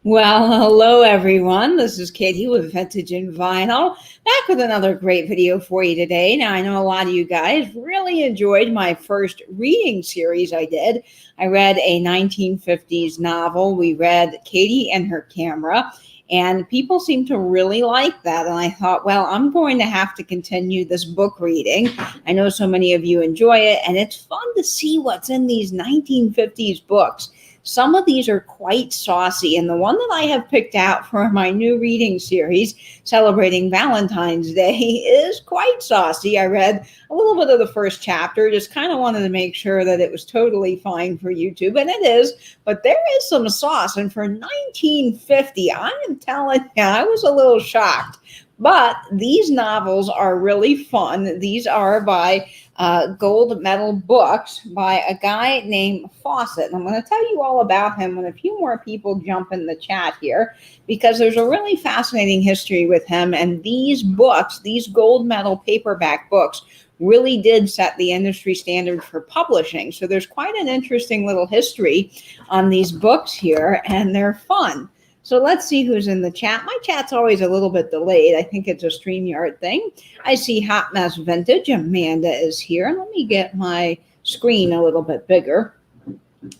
Well, hello everyone. This is Katie with Vintage and Vinyl, back with another great video for you today. Now, I know a lot of you guys really enjoyed my first reading series I did. I read a 1950s novel. We read Katie and Her Camera, and people seem to really like that. And I thought, well, I'm going to have to continue this book reading. I know so many of you enjoy it, and it's fun to see what's in these 1950s books. Some of these are quite saucy, and the one that I have picked out for my new reading series celebrating Valentine's Day is quite saucy. I read a little bit of the first chapter, just kind of wanted to make sure that it was totally fine for YouTube, and it is, but there is some sauce, and for 1950, I am telling you, I was a little shocked. But these novels are really fun. These are by Gold Medal Books by a guy named Fawcett. And I'm going to tell you all about him when a few more people jump in the chat here, because there's a really fascinating history with him. And these books, these Gold Medal paperback books, really did set the industry standard for publishing. So there's quite an interesting little history on these books here, and they're fun. So let's see who's in the chat. My chat's always a little bit delayed. I think it's a StreamYard thing. I see Hot Mess Vintage. Amanda is here. Let me get my screen a little bit bigger.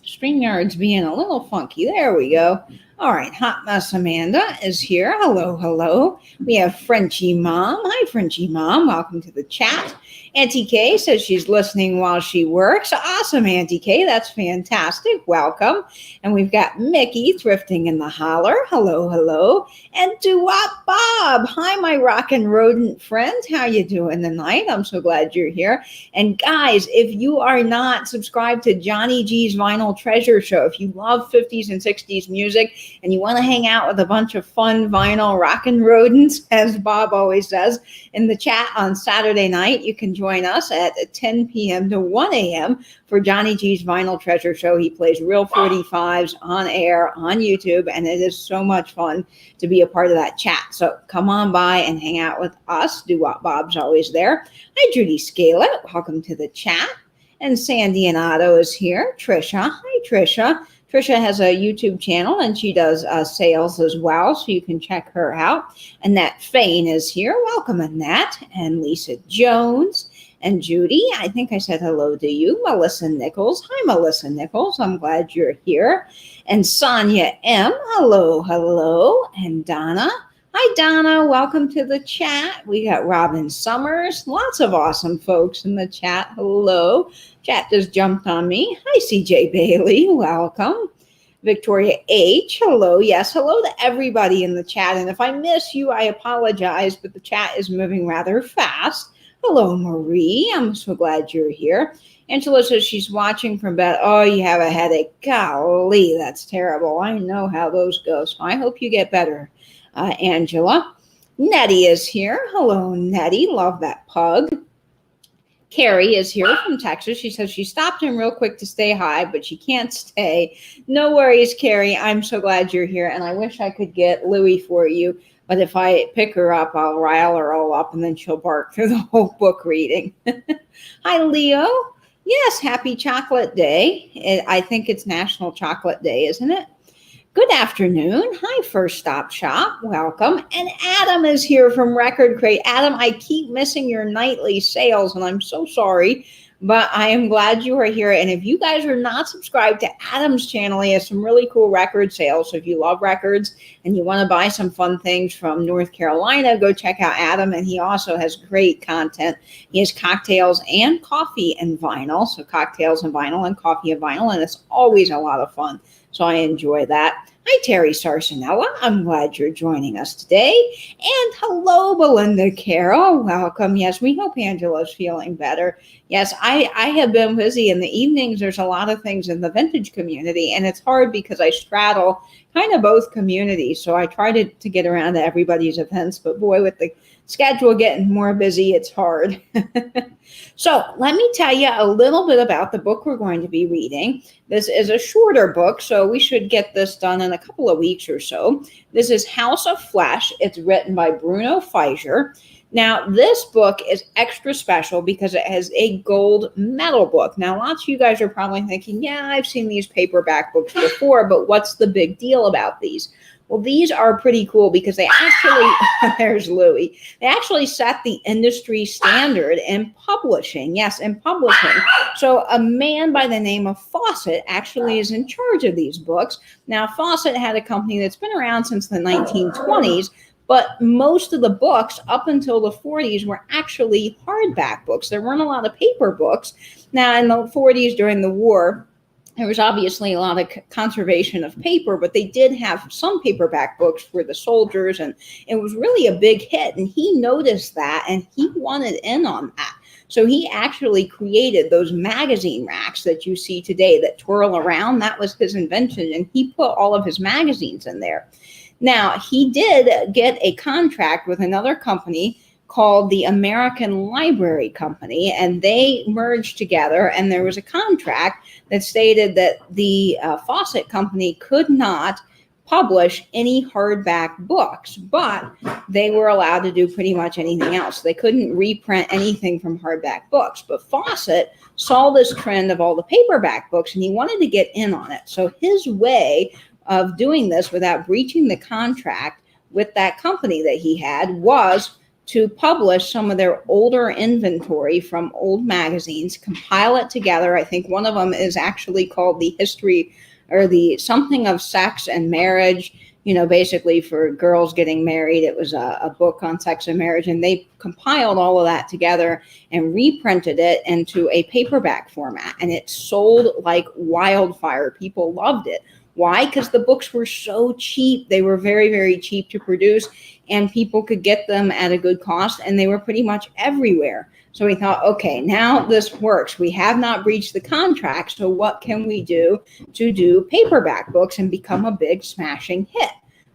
StreamYard's being a little funky. There we go. All right, Hot Mess Amanda is here. Hello, hello. We have Frenchie Mom. Hi, Frenchie Mom. Welcome to the chat. Auntie K says she's listening while she works. Awesome, Auntie K. That's fantastic. Welcome. And we've got Mickey thrifting in the holler. Hello, hello. And Doo-Wop Bob. Hi, my rockin' rodent friend. How you doing tonight? I'm so glad you're here. And guys, if you are not subscribed to Johnny G's Vinyl Treasure Show, if you love 50s and 60s music and you want to hang out with a bunch of fun vinyl rockin' rodents, as Bob always says, in the chat on Saturday night, you can join us at 10 p.m. to 1 a.m. for Johnny G's Vinyl Treasure Show. He plays real 45s on air on YouTube, and it is so much fun to be a part of that chat. So come on by and hang out with us. Doo-Wop Bob's always there. Hi, Judy Scala. Welcome to the chat. And Sandy and Otto is here. Trisha. Hi, Trisha. Trisha has a YouTube channel, and she does sales as well, so you can check her out. Annette Fain is here. Welcome, Annette. And Lisa Jones and Judy. I think I said hello to you. Melissa Nichols. Hi, Melissa Nichols. I'm glad you're here. And Sonia M. Hello, hello. And Donna. Hi, Donna. Welcome to the chat. We got Robin Summers. Lots of awesome folks in the chat. Hello. Chat just jumped on me. Hi, CJ Bailey. Welcome. Victoria H. Hello. Yes, hello to everybody in the chat. And if I miss you, I apologize, but the chat is moving rather fast. Hello, Marie. I'm so glad you're here. Angela says she's watching from bed. Oh, you have a headache. Golly, that's terrible. I know how those go, so I hope you get better. Angela. Nettie is here. Hello, Nettie. Love that pug. Carrie is here from Texas. She says she stopped in real quick to say hi, but she can't stay. No worries, Carrie. I'm so glad you're here, and I wish I could get Louie for you, but if I pick her up, I'll rile her all up, and then she'll bark through the whole book reading. Hi, Leo. Yes, happy Chocolate Day. I think it's National Chocolate Day, isn't it? Good afternoon. Hi, First Stop Shop. Welcome. And Adam is here from Record Crate. Adam, I keep missing your nightly sales, and I'm so sorry, but I am glad you are here. And if you guys are not subscribed to Adam's channel, he has some really cool record sales. So if you love records and you want to buy some fun things from North Carolina, go check out Adam. And he also has great content. He has cocktails and coffee and vinyl. So cocktails and vinyl and coffee and vinyl. And it's always a lot of fun. So I enjoy that. Hi, Terry Sarsanella. I'm glad you're joining us today. And hello, Belinda Carroll. Welcome. Yes, we hope Angela's feeling better. Yes, I have been busy in the evenings. There's a lot of things in the vintage community, and it's hard because I straddle kind of both communities. So I try to get around to everybody's events, but boy, with the schedule getting more busy, it's hard. So let me tell you a little bit about the book we're going to be reading. This is a shorter book, so we should get this done in a couple of weeks or so. This is House of Flesh. It's written by Bruno Feijer. Now, this book is extra special because it has a gold medal book. Now, lots of you guys are probably thinking, yeah, I've seen these paperback books before, but what's the big deal about these? Well, these are pretty cool because they actually, there's Louie, they actually set the industry standard in publishing. Yes, in publishing. So a man by the name of Fawcett actually is in charge of these books. Now, Fawcett had a company that's been around since the 1920s, but most of the books up until the 40s were actually hardback books. There weren't a lot of paper books. Now, in the 40s during the war, there was obviously a lot of conservation of paper, but they did have some paperback books for the soldiers, and it was really a big hit. And he noticed that, and he wanted in on that. So he actually created those magazine racks that you see today that twirl around. That was his invention, and he put all of his magazines in there. Now, he did get a contract with another company called the American Library Company, and they merged together, and there was a contract that stated that the Fawcett Company could not publish any hardback books, but they were allowed to do pretty much anything else. They couldn't reprint anything from hardback books, but Fawcett saw this trend of all the paperback books, and he wanted to get in on it. So his way of doing this without breaching the contract with that company that he had was to publish some of their older inventory from old magazines, compile it together. I think one of them is actually called The History or the Something of Sex and Marriage, you know, basically for girls getting married. It was a book on sex and marriage, and they compiled all of that together and reprinted it into a paperback format, and it sold like wildfire. People loved it. Why? Because the books were so cheap. They were very, very cheap to produce, and people could get them at a good cost, and they were pretty much everywhere. So we thought, okay, now this works. We have not breached the contract, so what can we do to do paperback books and become a big smashing hit?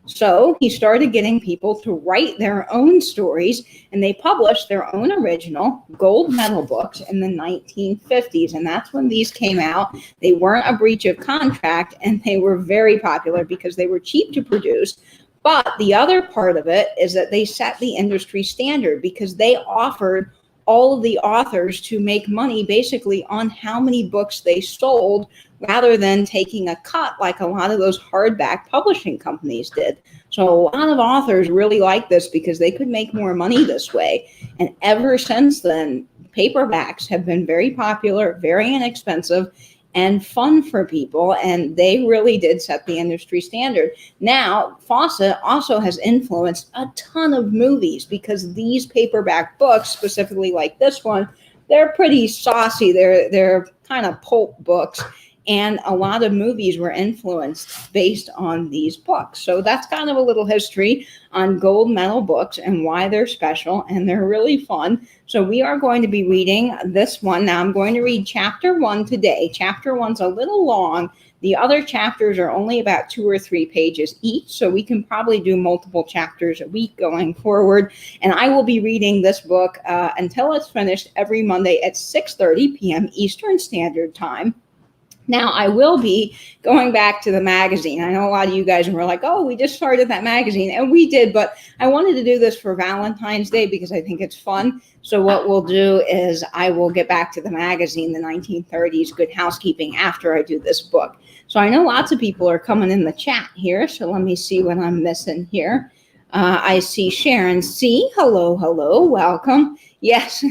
So he started getting people to write their own stories, and they published their own original gold medal books in the 1950s. And that's when these came out. They weren't a breach of contract, and they were very popular because they were cheap to produce. But the other part of it is that they set the industry standard because they offered all of the authors to make money basically on how many books they sold rather than taking a cut like a lot of those hardback publishing companies did. So a lot of authors really like this because they could make more money this way. And ever since then, paperbacks have been very popular, very inexpensive, and fun for people, and they really did set the industry standard. Now, Fawcett also has influenced a ton of movies because these paperback books, specifically like this one, they're pretty saucy. They're kind of pulp books, and a lot of movies were influenced based on these books. So that's kind of a little history on gold medal books and why they're special, and they're really fun. So we are going to be reading this one. Now I'm going to read chapter 1 today. Chapter 1's a little long. The other chapters are only about 2 or 3 pages each, so we can probably do multiple chapters a week going forward. And I will be reading this book until it's finished every Monday at 6:30 p.m. Eastern Standard Time. Now, I will be going back to the magazine. I know a lot of you guys were like, oh, we just started that magazine. And we did, but I wanted to do this for Valentine's Day because I think it's fun. So what we'll do is I will get back to the magazine, the 1930s Good Housekeeping, after I do this book. So I know lots of people are coming in the chat here. So let me see what I'm missing here. I see Sharon C. Hello, hello, welcome. Yes,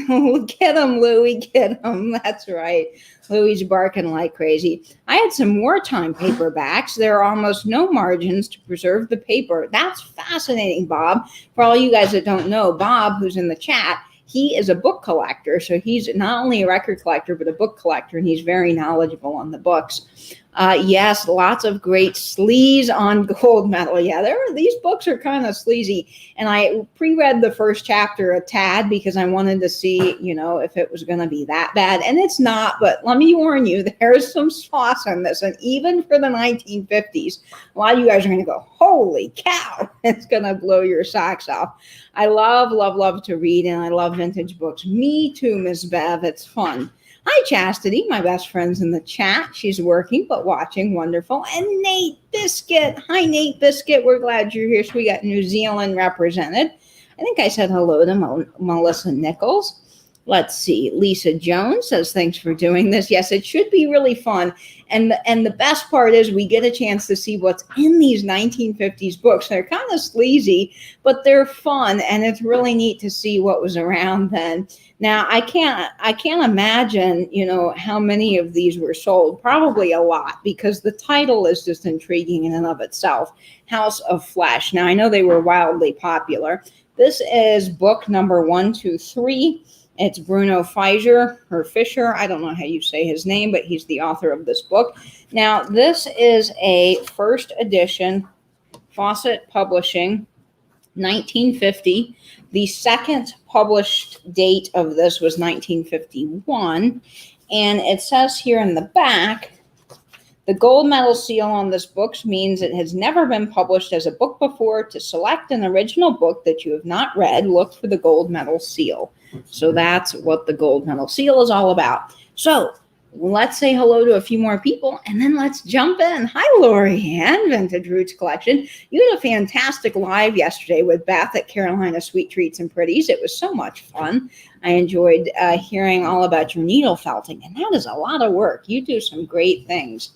get him, Louie, get him. That's right. Louie's barking like crazy. I had some wartime paperbacks. There are almost no margins to preserve the paper. That's fascinating, Bob. For all you guys that don't know, Bob, who's in the chat, he is a book collector. So he's not only a record collector, but a book collector, and he's very knowledgeable on the books. Yes, lots of great sleaze on gold medal. Yeah, these books are kind of sleazy. And I pre-read the first chapter a tad because I wanted to see, you know, if it was going to be that bad. And it's not, but let me warn you, there's some sauce in this. And even for the 1950s, a lot of you guys are going to go, holy cow, it's going to blow your socks off. I love, love, love to read, and I love vintage books. Me too, Miss Bev. It's fun. Hi, Chastity, my best friend's in the chat. She's working, but watching. Wonderful. And Nate Biscuit. Hi, Nate Biscuit. We're glad you're here. So we got New Zealand represented. I think I said hello to Melissa Nichols. Let's see. Lisa Jones says, thanks for doing this. Yes, it should be really fun. And the best part is we get a chance to see what's in these 1950s books. They're kind of sleazy, but they're fun. And it's really neat to see what was around then. Now, I can't imagine, how many of these were sold. Probably a lot, because the title is just intriguing in and of itself. House of Flesh. Now, I know they were wildly popular. This is book number 123. It's Bruno Fischer. I don't know how you say his name, but he's the author of this book. Now, this is a first edition, Fawcett Publishing, 1950. The second published date of this was 1951. And it says here in the back, the gold medal seal on this book means it has never been published as a book before. To select an original book that you have not read, look for the gold medal seal. So that's what the gold medal seal is all about. So let's say hello to a few more people, and then let's jump in. Hi, Lori Ann, Vintage Roots Collection. You had a fantastic live yesterday with Beth at Carolina Sweet Treats and Pretties. It was so much fun. I enjoyed hearing all about your needle felting, and that is a lot of work. You do some great things.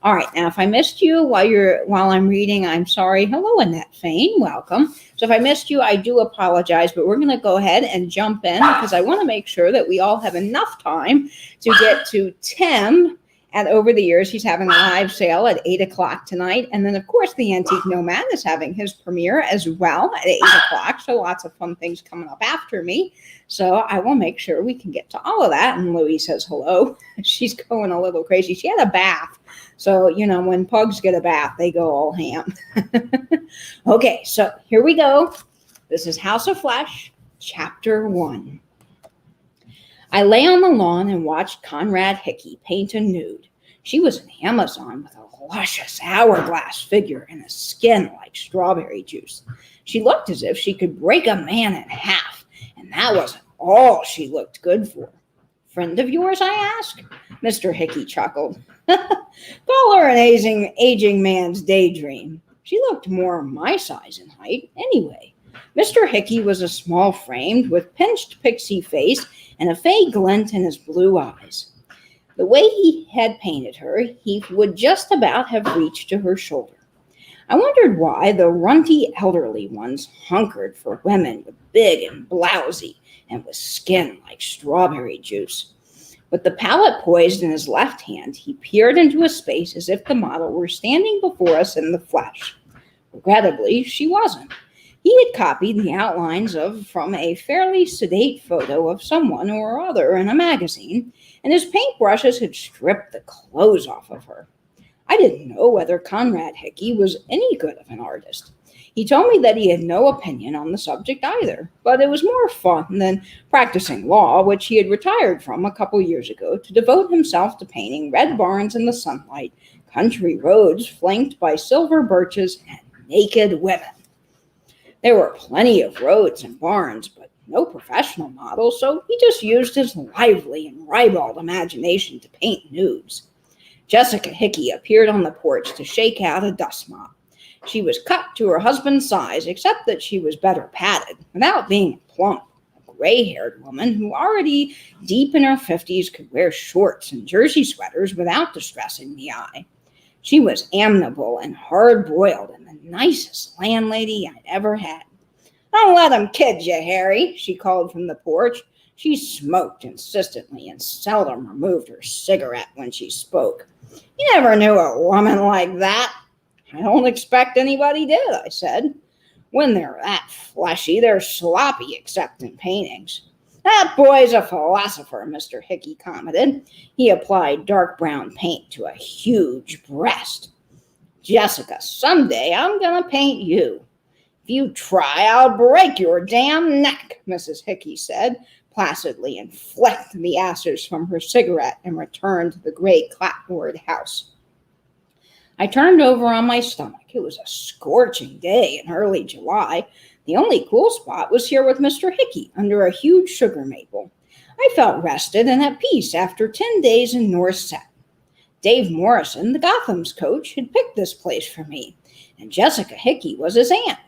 All right, now if I missed you while I'm reading, I'm sorry. Hello, Annette Fain, welcome. So if I missed you, I do apologize, but we're going to go ahead and jump in because I want to make sure that we all have enough time to get to Tim. And over the years, he's having a live sale at 8 o'clock tonight. And then, of course, the Antique Nomad is having his premiere as well at 8 o'clock. So lots of fun things coming up after me. So I will make sure we can get to all of that. And Louise says hello. She's going a little crazy. She had a bath. So, when pugs get a bath, they go all ham. Okay, so here we go. This is House of Flesh, Chapter 1. I lay on the lawn and watched Conrad Hickey paint a nude. She was an Amazon with a luscious hourglass figure and a skin like strawberry juice. She looked as if she could break a man in half, and that wasn't all she looked good for. Friend of yours, I asked? Mr. Hickey chuckled. Call her an aging man's daydream. She looked more my size and height anyway. Mr. Hickey was a small framed with pinched pixie face and a fey glint in his blue eyes. The way he had painted her, he would just about have reached to her shoulder. I wondered why the runty elderly ones hunkered for women with big and blousy and with skin like strawberry juice. With the palette poised in his left hand, he peered into a space as if the model were standing before us in the flesh. Regrettably, she wasn't. He had copied the outlines from a fairly sedate photo of someone or other in a magazine, and his paintbrushes had stripped the clothes off of her. I didn't know whether Conrad Hickey was any good of an artist. He told me that he had no opinion on the subject either, but it was more fun than practicing law, which he had retired from a couple years ago, to devote himself to painting red barns in the sunlight, country roads flanked by silver birches, and naked women. There were plenty of roads and barns, but no professional models, so he just used his lively and ribald imagination to paint nudes. Jessica Hickey appeared on the porch to shake out a dust mop. She was cut to her husband's size, except that she was better padded, without being plump. A gray-haired woman who, already deep in her 50s, could wear shorts and jersey sweaters without distressing the eye. She was amiable and hard-boiled and the nicest landlady I'd ever had. Don't let him kid you, Harry, she called from the porch. She smoked insistently and seldom removed her cigarette when she spoke. You never knew a woman like that. I don't expect anybody did, I said. When they're that fleshy, they're sloppy except in paintings. That boy's a philosopher, Mr. Hickey commented. He applied dark brown paint to a huge breast. Jessica, someday I'm going to paint you. If you try, I'll break your damn neck, Mrs. Hickey said placidly, and flicked the ashes from her cigarette and returned to the gray clapboard house. I turned over on my stomach. It was a scorching day in early July. The only cool spot was here with Mr. Hickey under a huge sugar maple. I felt rested and at peace after 10 days in North Set. Dave Morrison, the Gotham's coach, had picked this place for me, and Jessica Hickey was his aunt.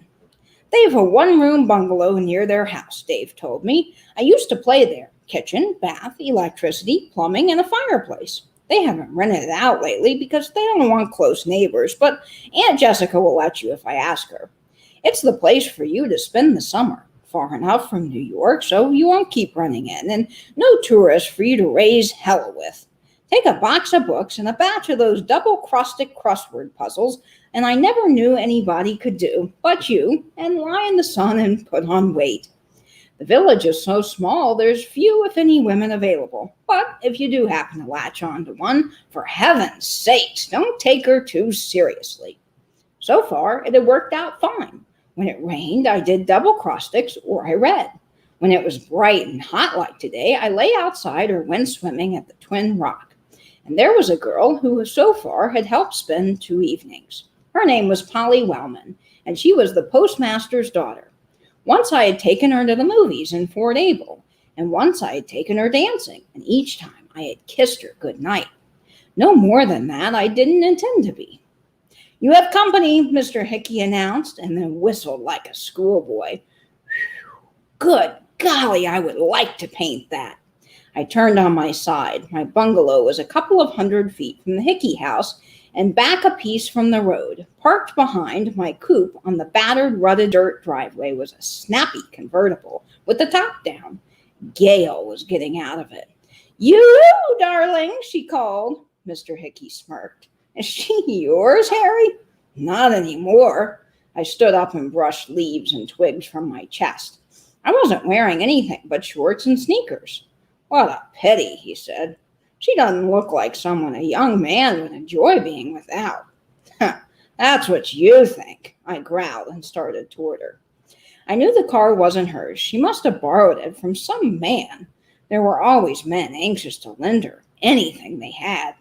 They have a one-room bungalow near their house, Dave told me. I used to play there, kitchen, bath, electricity, plumbing, and a fireplace. They haven't rented it out lately because they don't want close neighbors, but Aunt Jessica will let you if I ask her. It's the place for you to spend the summer, far enough from New York so you won't keep running in, and no tourists for you to raise hell with. Take a box of books and a batch of those double-crusted crossword puzzles, and I never knew anybody could do but you, and lie in the sun and put on weight. The village is so small, there's few, if any, women available. But if you do happen to latch on to one, for heaven's sakes, don't take her too seriously. So far, it had worked out fine. When it rained, I did double cross-sticks or I read. When it was bright and hot like today, I lay outside or went swimming at the Twin Rock. And there was a girl who so far had helped spend 2 evenings. Her name was Polly Wellman, and she was the postmaster's daughter. Once I had taken her to the movies in Fort Able, and once I had taken her dancing, and each time I had kissed her good night. No more than that I didn't intend to be. "You have company," Mr. Hickey announced, and then whistled like a schoolboy. Good golly, I would like to paint that. I turned on my side. My bungalow was a couple of 100 feet from the Hickey house, and back a piece from the road. Parked behind my coupe on the battered, rutted dirt driveway was a snappy convertible with the top down. Gail was getting out of it. "You, darling," she called. Mr. Hickey smirked. "Is she yours, Harry?" "Not anymore." I stood up and brushed leaves and twigs from my chest. I wasn't wearing anything but shorts and sneakers. "What a pity," he said. "She doesn't look like someone a young man would enjoy being without." "That's what you think," I growled and started toward her. I knew the car wasn't hers. She must have borrowed it from some man. There were always men anxious to lend her anything they had.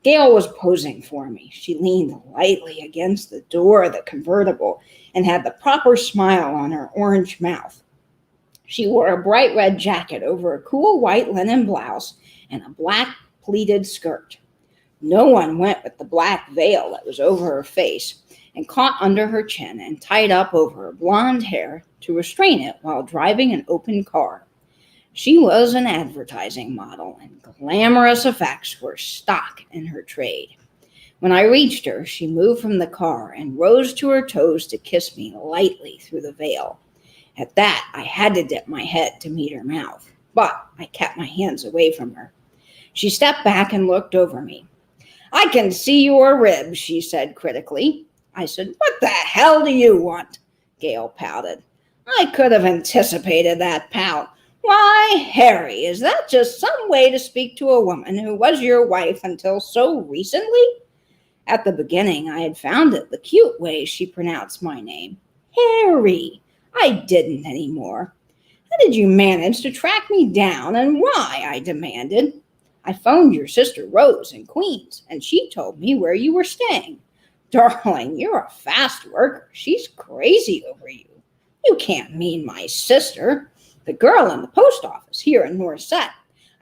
Gail was posing for me. She leaned lightly against the door of the convertible and had the proper smile on her orange mouth. She wore a bright red jacket over a cool white linen blouse and a black pleated skirt. No one went with the black veil that was over her face and caught under her chin and tied up over her blonde hair to restrain it while driving an open car. She was an advertising model, and glamorous effects were stock in her trade. When I reached her, she moved from the car and rose to her toes to kiss me lightly through the veil. At that, I had to dip my head to meet her mouth, but I kept my hands away from her. She stepped back and looked over me. "I can see your ribs," she said critically. I said, "What the hell do you want?" Gail pouted. I could have anticipated that pout. "Why, Harry, is that just some way to speak to a woman who was your wife until so recently?" At the beginning, I had found it the cute way she pronounced my name. Harry. I didn't anymore. "How did you manage to track me down, and why?" I demanded. "I phoned your sister Rose in Queens, and she told me where you were staying." "Darling, you're a fast worker. She's crazy over you." "You can't mean my sister." "The girl in the post office here in North Set.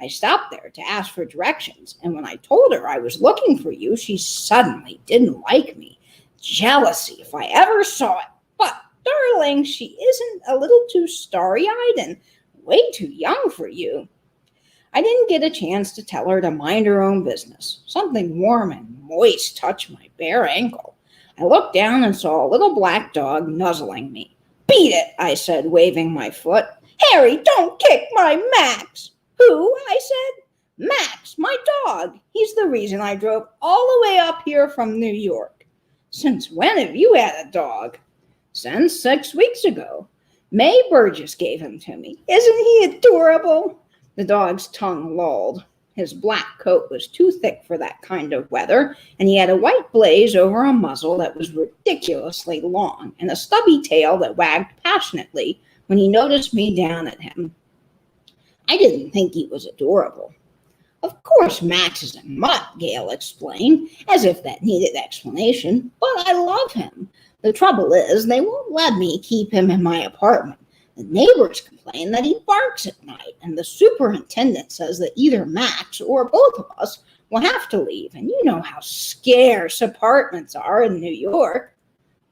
I stopped there to ask for directions, and when I told her I was looking for you, she suddenly didn't like me. Jealousy, if I ever saw it. But, darling, she isn't a little too starry-eyed and way too young for you." I didn't get a chance to tell her to mind her own business. Something warm and moist touched my bare ankle. I looked down and saw a little black dog nuzzling me. "Beat it," I said, waving my foot. "Harry, don't kick my Max." "Who?" I said. "Max, my dog. He's the reason I drove all the way up here from New York." "Since when have you had a dog?" "Since 6 weeks ago. May Burgess gave him to me. Isn't he adorable?" The dog's tongue lolled. His black coat was too thick for that kind of weather, and he had a white blaze over a muzzle that was ridiculously long and a stubby tail that wagged passionately when he noticed me down at him. I didn't think he was adorable. "Of course Max is a mutt," Gail explained, as if that needed explanation, "but I love him. The trouble is, they won't let me keep him in my apartment. The neighbors complain that he barks at night, and the superintendent says that either Max or both of us will have to leave, and you know how scarce apartments are in New York."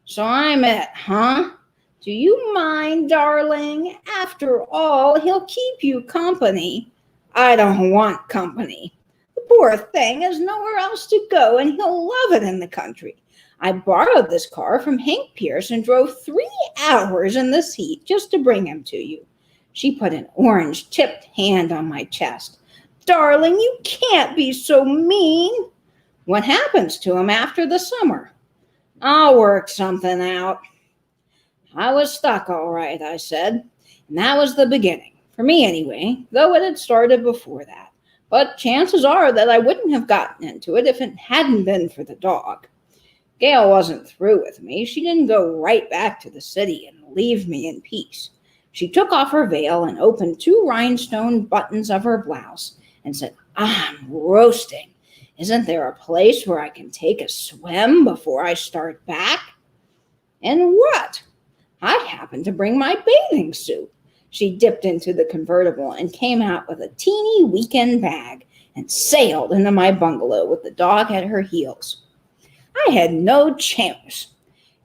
"So I'm it, huh?" Do you mind, darling? After all, he'll keep you company." "I don't want company." "The poor thing has nowhere else to go, and he'll love it in the country. I borrowed this car from Hank Pierce and drove 3 hours in this heat just to bring him to you." She put an orange-tipped hand on my chest. "Darling, you can't be so mean." "What happens to him after the summer?" "I'll work something out." I was stuck all right, I said, and that was the beginning, for me anyway, though it had started before that. But chances are that I wouldn't have gotten into it if it hadn't been for the dog. Gail wasn't through with me. She didn't go right back to the city and leave me in peace. She took off her veil and opened 2 rhinestone buttons of her blouse and said, "I'm roasting. Isn't there a place where I can take a swim before I start back?" And what? I happened to bring my bathing suit. She dipped into the convertible and came out with a teeny weekend bag and sailed into my bungalow with the dog at her heels. I had no chance.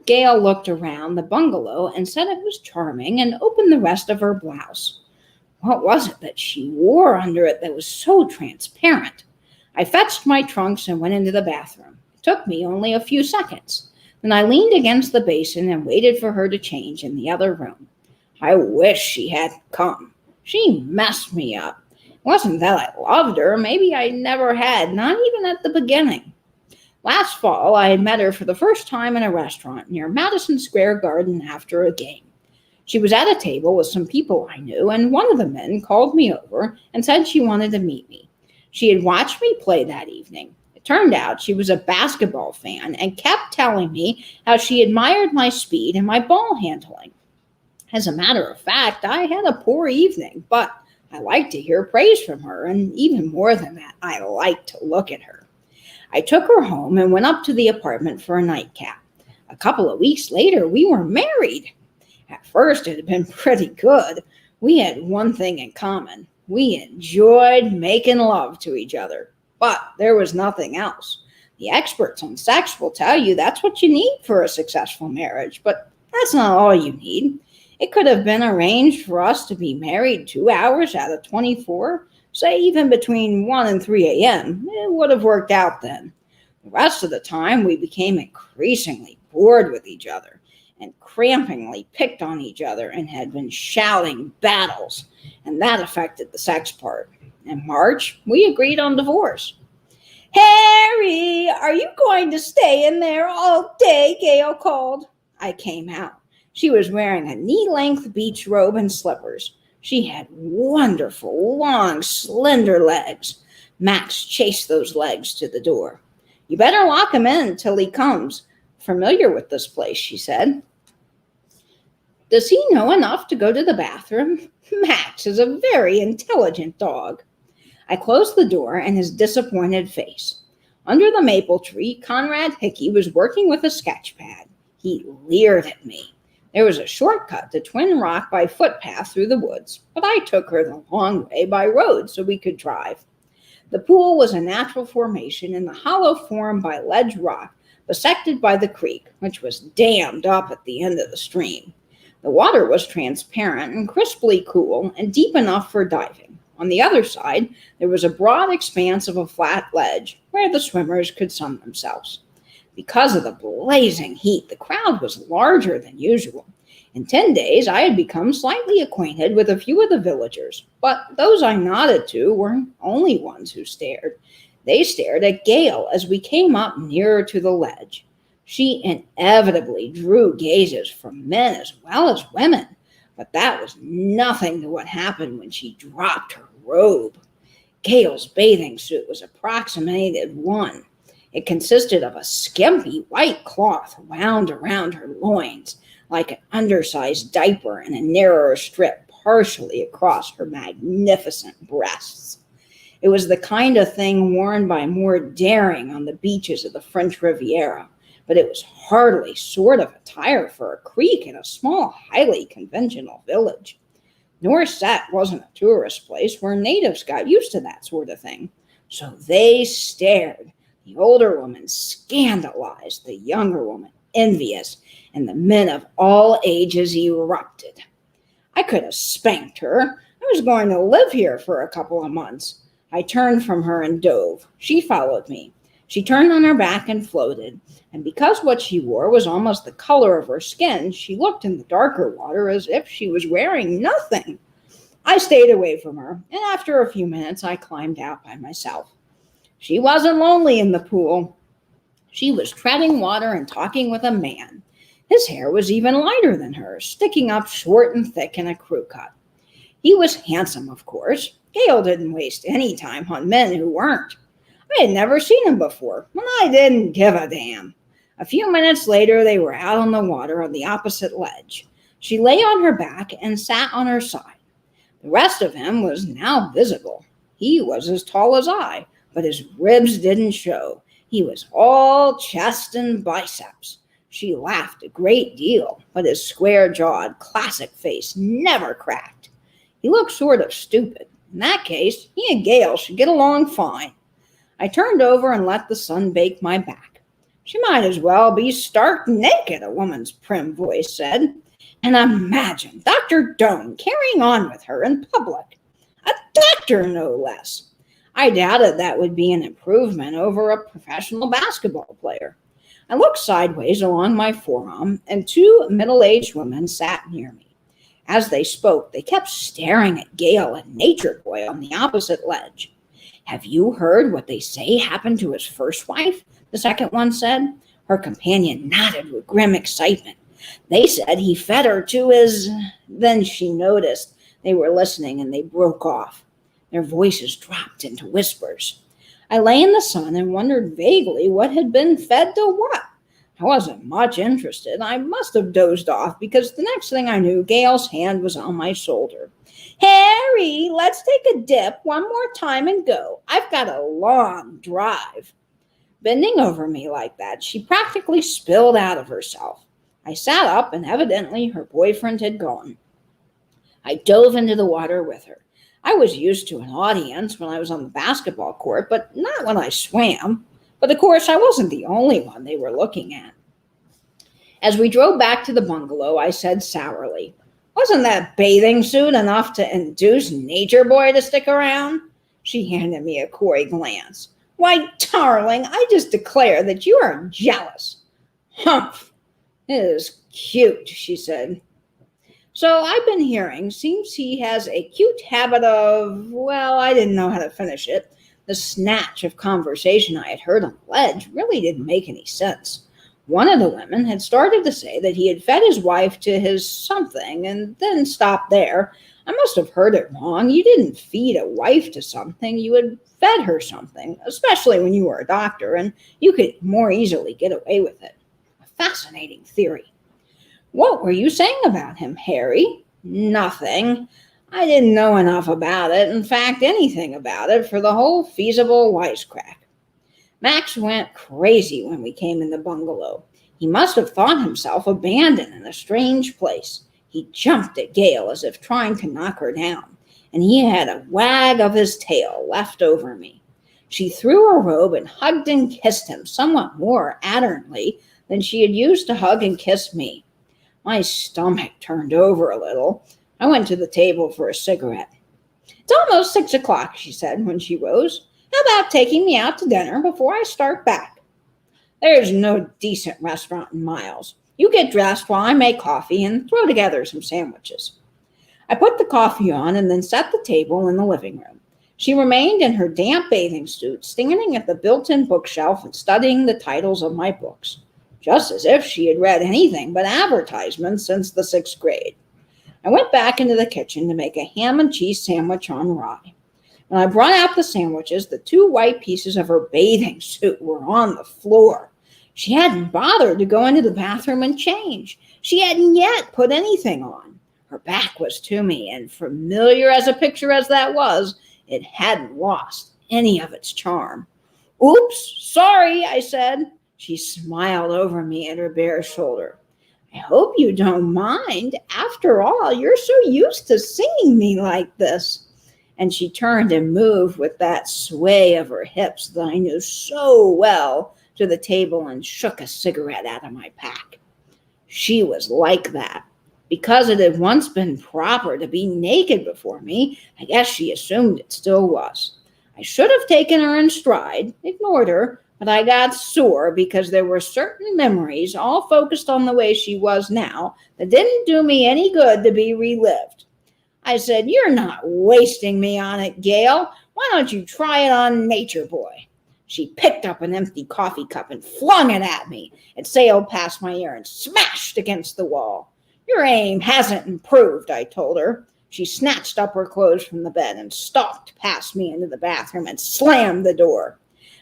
Gail looked around the bungalow and said it was charming and opened the rest of her blouse. What was it that she wore under it that was so transparent? I fetched my trunks and went into the bathroom. It took me only a few seconds. Then I leaned against the basin and waited for her to change in the other room. I wish she hadn't come. She messed me up. It wasn't that I loved her. Maybe I never had, not even at the beginning. Last fall, I had met her for the first time in a restaurant near Madison Square Garden after a game. She was at a table with some people I knew, and one of the men called me over and said she wanted to meet me. She had watched me play that evening. It turned out she was a basketball fan and kept telling me how she admired my speed and my ball handling. As a matter of fact, I had a poor evening, but I liked to hear praise from her, and even more than that, I liked to look at her. I took her home and went up to the apartment for a nightcap. A couple of weeks later, we were married. At first, it had been pretty good. We had one thing in common. We enjoyed making love to each other. But there was nothing else. The experts on sex will tell you that's what you need for a successful marriage, but that's not all you need. It could have been arranged for us to be married 2 hours out of 24, say even between 1 and 3 a.m. It would have worked out then. The rest of the time, we became increasingly bored with each other and crampingly picked on each other and had been shouting battles, and that affected the sex part. In March, we agreed on divorce. "Harry, are you going to stay in there all day?" Gail called. I came out. She was wearing a knee-length beach robe and slippers. She had wonderful, long, slender legs. Max chased those legs to the door. "You better lock him in till he comes. Familiar with this place," she said. "Does he know enough to go to the bathroom?" Max is a very intelligent dog. I closed the door and his disappointed face. Under the maple tree, Conrad Hickey was working with a sketch pad. He leered at me. There was a shortcut to Twin Rock by footpath through the woods, but I took her the long way by road so we could drive. The pool was a natural formation in the hollow formed by ledge rock, bisected by the creek, which was dammed up at the end of the stream. The water was transparent and crisply cool and deep enough for diving. On the other side, there was a broad expanse of a flat ledge where the swimmers could sun themselves. Because of the blazing heat, the crowd was larger than usual. In 10 days, I had become slightly acquainted with a few of the villagers, but those I nodded to were only ones who stared. They stared at Gail as we came up nearer to the ledge. She inevitably drew gazes from men as well as women, but that was nothing to what happened when she dropped her robe. Gail's bathing suit was approximated one. It consisted of a skimpy white cloth wound around her loins, like an undersized diaper, and a narrower strip partially across her magnificent breasts. It was the kind of thing worn by more daring on the beaches of the French Riviera, but it was hardly sort of attire for a creek in a small, highly conventional village. Norset wasn't a tourist place where natives got used to that sort of thing, so they stared. The older woman scandalized, the younger woman envious, and the men of all ages erupted. I could have spanked her. I was going to live here for a couple of months. I turned from her and dove. She followed me. She turned on her back and floated, and because what she wore was almost the color of her skin, she looked in the darker water as if she was wearing nothing. I stayed away from her, and after a few minutes I climbed out by myself. She wasn't lonely in the pool. She was treading water and talking with a man. His hair was even lighter than hers, sticking up short and thick in a crew cut. He was handsome, of course. Gale didn't waste any time on men who weren't. I had never seen him before, and I didn't give a damn. A few minutes later, they were out on the water on the opposite ledge. She lay on her back and sat on her side. The rest of him was now visible. He was as tall as I, but his ribs didn't show. He was all chest and biceps. She laughed a great deal, but his square-jawed, classic face never cracked. He looked sort of stupid. In that case, he and Gale should get along fine. I turned over and let the sun bake my back. She might as well be stark naked, a woman's prim voice said. And imagine Dr. Doane carrying on with her in public. A doctor, no less. I doubted that would be an improvement over a professional basketball player. I looked sideways along my forearm, and two middle-aged women sat near me. As they spoke, they kept staring at Gale and Nature Boy on the opposite ledge. Have you heard what they say happened to his first wife? The second one said. Her companion nodded with grim excitement. They said he fed her to his... Then she noticed they were listening and they broke off. Their voices dropped into whispers. I lay in the sun and wondered vaguely what had been fed to what. I wasn't much interested. I must have dozed off because the next thing I knew, Gale's hand was on my shoulder. Harry, let's take a dip one more time and go. I've got a long drive. Bending over me like that, she practically spilled out of herself. I sat up and evidently her boyfriend had gone. I dove into the water with her. I was used to an audience when I was on the basketball court, but not when I swam. But of course, I wasn't the only one they were looking at. As we drove back to the bungalow, I said sourly, wasn't that bathing suit enough to induce Nature Boy to stick around? She handed me a coy glance. Why, darling, I just declare that you are jealous. Humph. It is cute, she said. So I've been hearing, seems he has a cute habit of, well, I didn't know how to finish it. The snatch of conversation I had heard on the ledge really didn't make any sense. One of the women had started to say that he had fed his wife to his something and then stopped there. I must have heard it wrong. You didn't feed a wife to something. You had fed her something, especially when you were a doctor, and you could more easily get away with it. A fascinating theory. What were you saying about him, Harry? Nothing. I didn't know enough about it, in fact, anything about it, for the whole feasible wisecrack. Max went crazy when we came in the bungalow. He must have thought himself abandoned in a strange place. He jumped at Gale as if trying to knock her down, and he had a wag of his tail left over me. She threw her robe and hugged and kissed him somewhat more ardently than she had used to hug and kiss me. My stomach turned over a little. I went to the table for a cigarette. It's almost 6 o'clock, she said when she rose. How about taking me out to dinner before I start back? There's no decent restaurant in miles. You get dressed while I make coffee and throw together some sandwiches. I put the coffee on and then set the table in the living room. She remained in her damp bathing suit, standing at the built-in bookshelf and studying the titles of my books, just as if she had read anything but advertisements since the 6th grade. I went back into the kitchen to make a ham and cheese sandwich on rye. When I brought out the sandwiches, the 2 white pieces of her bathing suit were on the floor. She hadn't bothered to go into the bathroom and change. She hadn't yet put anything on. Her back was to me, and familiar as a picture as that was, it hadn't lost any of its charm. Oops, sorry, I said. She smiled over me at her bare shoulder. I hope you don't mind. After all, you're so used to seeing me like this. And she turned and moved with that sway of her hips that I knew so well to the table and shook a cigarette out of my pack. She was like that. Because it had once been proper to be naked before me, I guess she assumed it still was. I should have taken her in stride, ignored her, but I got sore because there were certain memories all focused on the way she was now that didn't do me any good to be relived. I said, "You're not wasting me on it, Gail. Why don't you try it on Nature Boy?" She picked up an empty coffee cup and flung it at me. It sailed past my ear and smashed against the wall. "Your aim hasn't improved," I told her. She snatched up her clothes from the bed and stalked past me into the bathroom and slammed the door.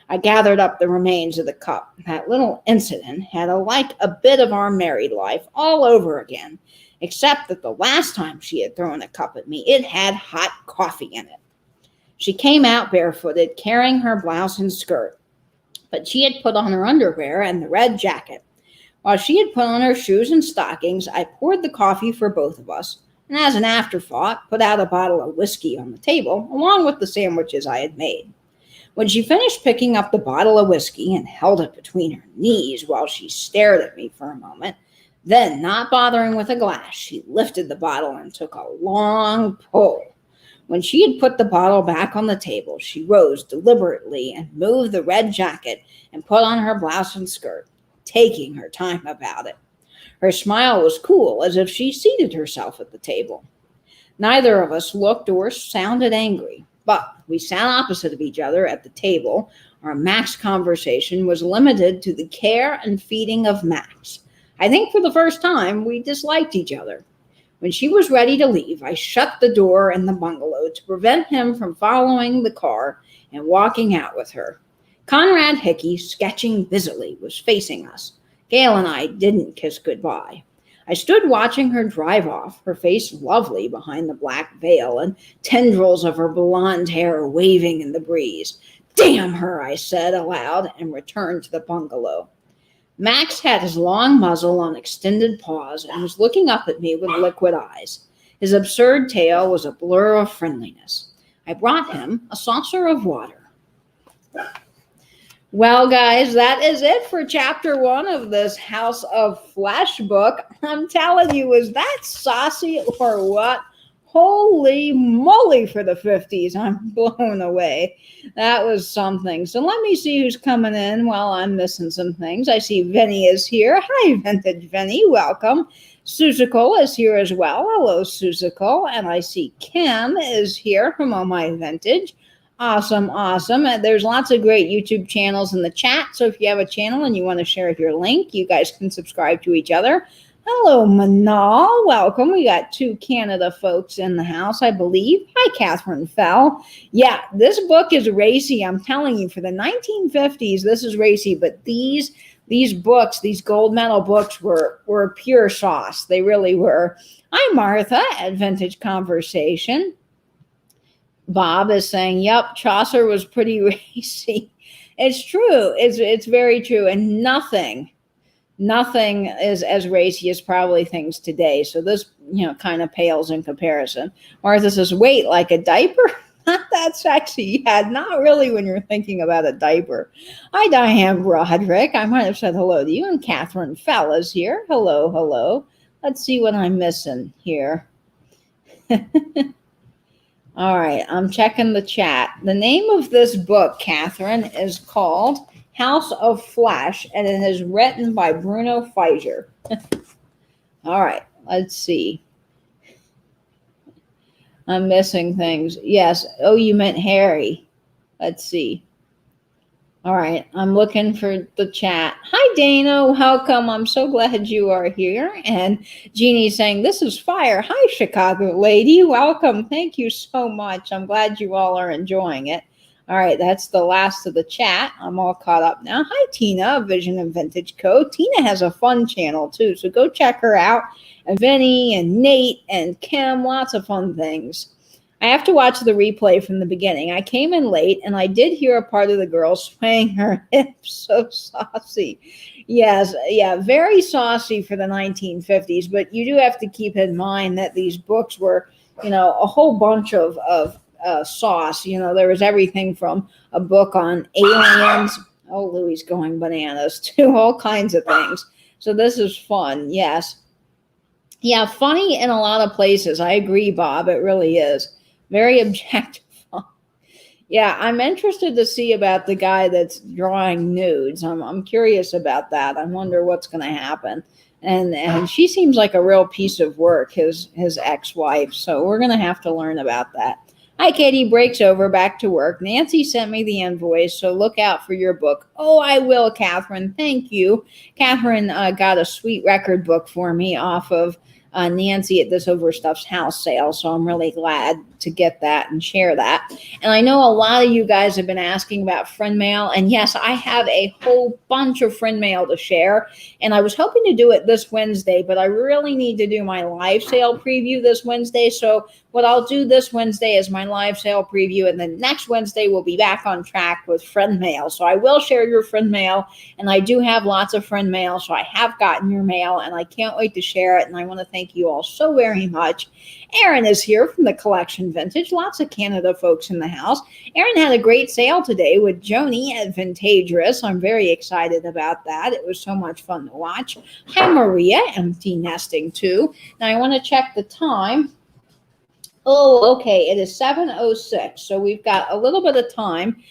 I gathered up the remains of the cup. That little incident had like a bit of our married life all over again, except that the last time she had thrown a cup at me, it had hot coffee in it. She came out barefooted, carrying her blouse and skirt, but she had put on her underwear and the red jacket. While she had put on her shoes and stockings, I poured the coffee for both of us, and as an afterthought, put out a bottle of whiskey on the table, along with the sandwiches I had made. When she finished picking up the bottle of whiskey and held it between her knees while she stared at me for a moment, then, not bothering with a glass, she lifted the bottle and took a long pull. When she had put the bottle back on the table, she rose deliberately and moved the red jacket and put on her blouse and skirt, taking her time about it. Her smile was cool, as if she seated herself at the table. Neither of us looked or sounded angry, but we sat opposite of each other at the table. Our Max conversation was limited to the care and feeding of Max. I think for the first time, we disliked each other. When she was ready to leave, I shut the door in the bungalow to prevent him from following the car and walking out with her. Conrad Hickey, sketching busily, was facing us. Gail and I didn't kiss goodbye. I stood watching her drive off, her face lovely behind the black veil and tendrils of her blonde hair waving in the breeze. "Damn her," I said aloud, and returned to the bungalow. Max had his long muzzle on extended paws and was looking up at me with liquid eyes. His absurd tail was a blur of friendliness. I brought him a saucer of water. Well, guys, that is it for chapter 1 of this House of Flesh book. I'm telling you, is that saucy or what? Holy moly for the 50s. I'm blown away. That was something. So let me see who's coming in while I'm missing some things. I see Vinny is here. Hi, Vintage Vinny. Welcome. Susical is here as well. Hello, Susical. And I see Kim is here from Oh My Vintage. Awesome, awesome. There's lots of great YouTube channels in the chat. So if you have a channel and you want to share your link, you guys can subscribe to each other. Hello, Manal. Welcome. We got 2 Canada folks in the house, I believe. Hi, Catherine Fell. Yeah, this book is racy. I'm telling you, for the 1950s, this is racy. But these books, these gold medal books, were pure sauce. They really were. Hi, Martha at Vintage Conversation. Bob is saying, yep, Chaucer was pretty racy. It's true. It's very true. And nothing is as racy as probably things today. So this, kind of pales in comparison. Martha says, wait, like a diaper? Not that sexy. Yeah, not really when you're thinking about a diaper. Hi, Diane Broderick. I might have said hello to you. And Catherine Fell is here. Hello, hello. Let's see what I'm missing here. All right, I'm checking the chat. The name of this book, Catherine, is called House of Flesh, and it is written by Bruno Feijer. All right, let's see. I'm missing things. Yes. Oh, you meant Harry. Let's see. All right, I'm looking for the chat. Hi, Dana. Welcome. I'm so glad you are here. And Jeannie's saying, this is fire. Hi, Chicago lady. Welcome. Thank you so much. I'm glad you all are enjoying it. All right, that's the last of the chat. I'm all caught up now. Hi, Tina, Vision and Vintage Co. Tina has a fun channel, too, so go check her out. And Vinny and Nate and Kim, lots of fun things. I have to watch the replay from the beginning. I came in late, and I did hear a part of the girl swaying her hips. So saucy. Yes, yeah, very saucy for the 1950s, but you do have to keep in mind that these books were, a whole bunch of sauce. There was everything from a book on aliens, Oh, Louie's going bananas too, all kinds of things. So this is fun, yes. Yeah, funny in a lot of places. I agree, Bob. It really is. Very objective. Yeah, I'm interested to see about the guy that's drawing nudes. I'm curious about that. I wonder what's going to happen. And she seems like a real piece of work, his ex-wife. So we're going to have to learn about that. Hi, Katie. Breaks over. Back to work. Nancy sent me the invoice, so look out for your book. Oh, I will, Catherine. Thank you. Catherine got a sweet record book for me off of Nancy at this Overstuff's house sale. So I'm really glad to get that and share that. And I know a lot of you guys have been asking about friend mail. And yes, I have a whole bunch of friend mail to share. And I was hoping to do it this Wednesday, but I really need to do my live sale preview this Wednesday. So what I'll do this Wednesday is my live sale preview. And then next Wednesday, we'll be back on track with friend mail. So I will share your friend mail. And I do have lots of friend mail. So I have gotten your mail and I can't wait to share it. And I want to thank you all so very much. Erin is here from the Collection Vintage. Lots of Canada folks in the house. Erin had a great sale today with Joni at Vintagerous. I'm very excited about that. It was so much fun to watch. Hi, Maria, empty nesting too. Now I want to check the time. Oh, okay. It is 7:06. So we've got a little bit of time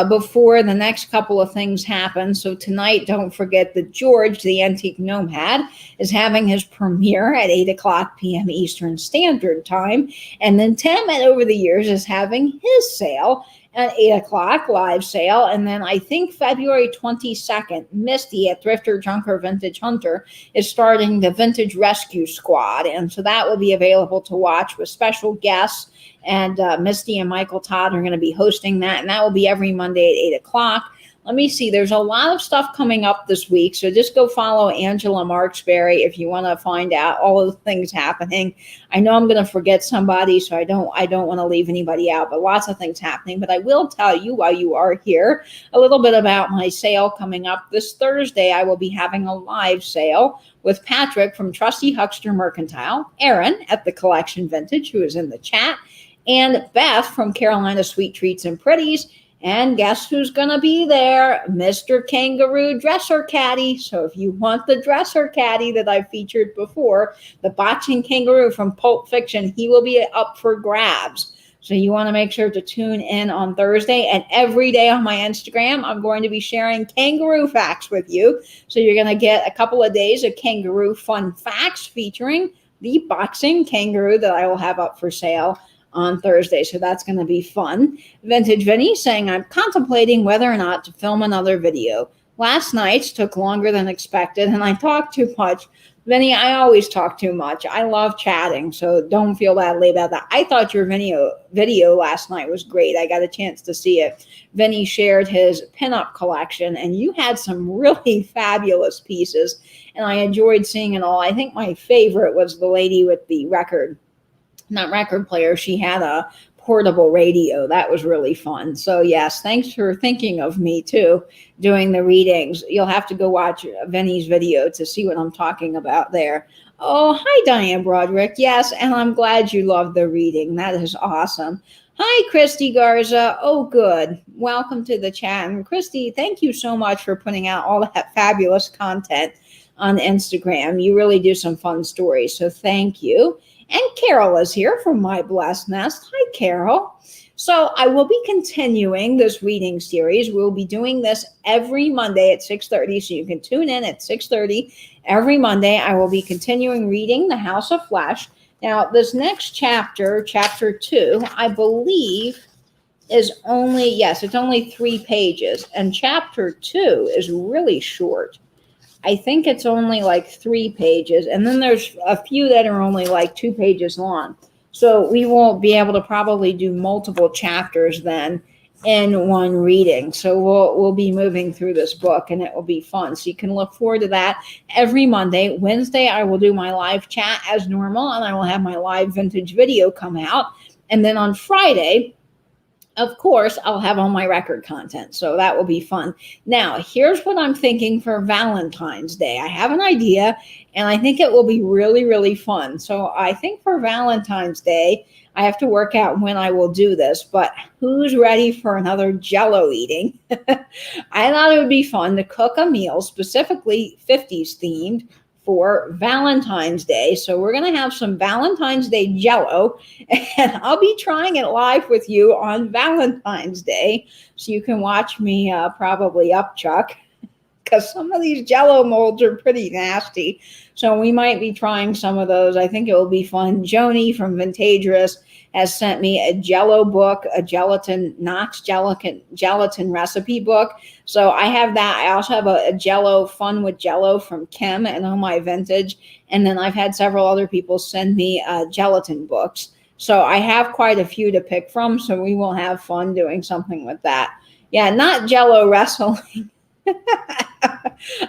before the next couple of things happen. So tonight, don't forget that George, the Antique Nomad, is having his premiere at 8 o'clock p.m. Eastern Standard Time. And then Tim at Over the Years is having his sale at 8 o'clock, live sale. And then I think February 22nd, Misty at Thrifter, Junker, Vintage Hunter is starting the Vintage Rescue Squad. And so that will be available to watch with special guests. And Misty and Michael Todd are going to be hosting that. And that will be every Monday at 8 o'clock. Let me see. There's a lot of stuff coming up this week. So just go follow Angela Marksberry if you want to find out all of the things happening. I know I'm going to forget somebody, so I don't want to leave anybody out, but lots of things happening. But I will tell you while you are here a little bit about my sale coming up. This Thursday, I will be having a live sale with Patrick from Trusty Huckster Mercantile, Aaron at the Collection Vintage, who is in the chat, and Beth from Carolina Sweet Treats and Pretties. And guess who's going to be there? Mr. Kangaroo Dresser Caddy. So if you want the Dresser Caddy that I've featured before, the Boxing Kangaroo from Pulp Fiction, he will be up for grabs. So you want to make sure to tune in on Thursday. And every day on my Instagram, I'm going to be sharing kangaroo facts with you. So you're going to get a couple of days of kangaroo fun facts featuring the Boxing Kangaroo that I will have up for sale on Thursday. So that's going to be fun. Vintage Vinny saying, I'm contemplating whether or not to film another video. Last night's took longer than expected and I talked too much. Vinny, I always talk too much. I love chatting, so don't feel badly about that. I thought your video last night was great. I got a chance to see it. Vinny shared his pinup collection and you had some really fabulous pieces and I enjoyed seeing it all. I think my favorite was the lady with the record player. She had a portable radio. That was really fun. So yes, thanks for thinking of me too, doing the readings. You'll have to go watch Vinny's video to see what I'm talking about there. Oh, hi, Diane Broderick. Yes, and I'm glad you loved the reading. That is awesome. Hi, Christy Garza. Oh, good. Welcome to the chat. And Christy, thank you so much for putting out all that fabulous content on Instagram. You really do some fun stories. So thank you. And Carol is here from My Blessed Nest. Hi, Carol. So I will be continuing this reading series. We'll be doing this every Monday at 6:30, so you can tune in at 6:30 every Monday. I will be continuing reading The House of Flesh. Now, this next chapter, chapter 2, I believe is only, yes, it's only 3 pages. And chapter 2 is really short. I think it's only like 3 pages. And then there's a few that are only like 2 pages long. So we won't be able to probably do multiple chapters then in one reading. So we'll be moving through this book and it will be fun. So you can look forward to that every Monday. Wednesday, I will do my live chat as normal and I will have my live vintage video come out. And then on Friday, Of course, I'll have all my record content, so that will be fun. Now, here's what I'm thinking for Valentine's Day. I have an idea, and I think it will be really, really fun. So, I think for Valentine's Day, I have to work out when I will do this, but who's ready for another Jello eating? I thought it would be fun to cook a meal specifically 50s themed for Valentine's Day. So we're going to have some Valentine's Day Jello, and I'll be trying it live with you on Valentine's Day. So you can watch me probably upchuck, because some of these Jello molds are pretty nasty. So we might be trying some of those. I think it will be fun. Joni from Vintagerous has sent me a Jello book, a Knox gelatin recipe book. So I have that. I also have a Jello Fun with Jello from Kim and Oh My Vintage. And then I've had several other people send me gelatin books. So I have quite a few to pick from. So we will have fun doing something with that. Yeah, not Jello wrestling.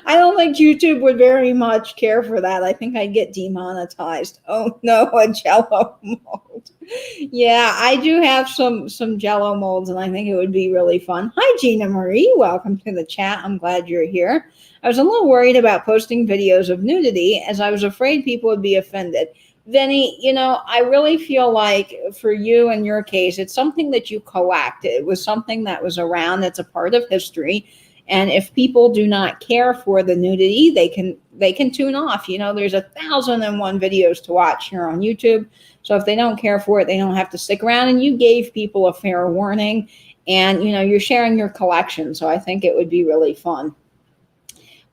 I don't think YouTube would very much care for that. I think I'd get demonetized. Oh no, a Jello mold. Yeah, I do have some Jello molds, and I think it would be really fun. Hi, Gina Marie. Welcome to the chat. I'm glad you're here. I was a little worried about posting videos of nudity, as I was afraid people would be offended. Vinny, I really feel like for you in your case, it's something that you collect. It was something that was around. It's a part of history. And if people do not care for the nudity, they can tune off. There's 1,001 videos to watch here on YouTube. So if they don't care for it, they don't have to stick around. And you gave people a fair warning, and you're sharing your collection. So I think it would be really fun.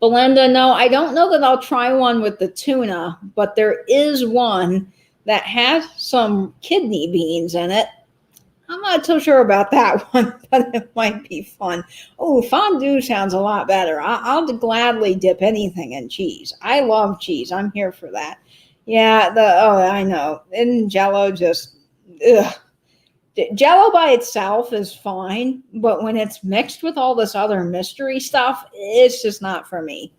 Belinda, no, I don't know that I'll try one with the tuna, but there is one that has some kidney beans in it. I'm not so sure about that one, but it might be fun. Oh, fondue sounds a lot better. I'll gladly dip anything in cheese. I love cheese. I'm here for that. Yeah, I know. And Jello just, ugh. Jello by itself is fine, but when it's mixed with all this other mystery stuff, it's just not for me.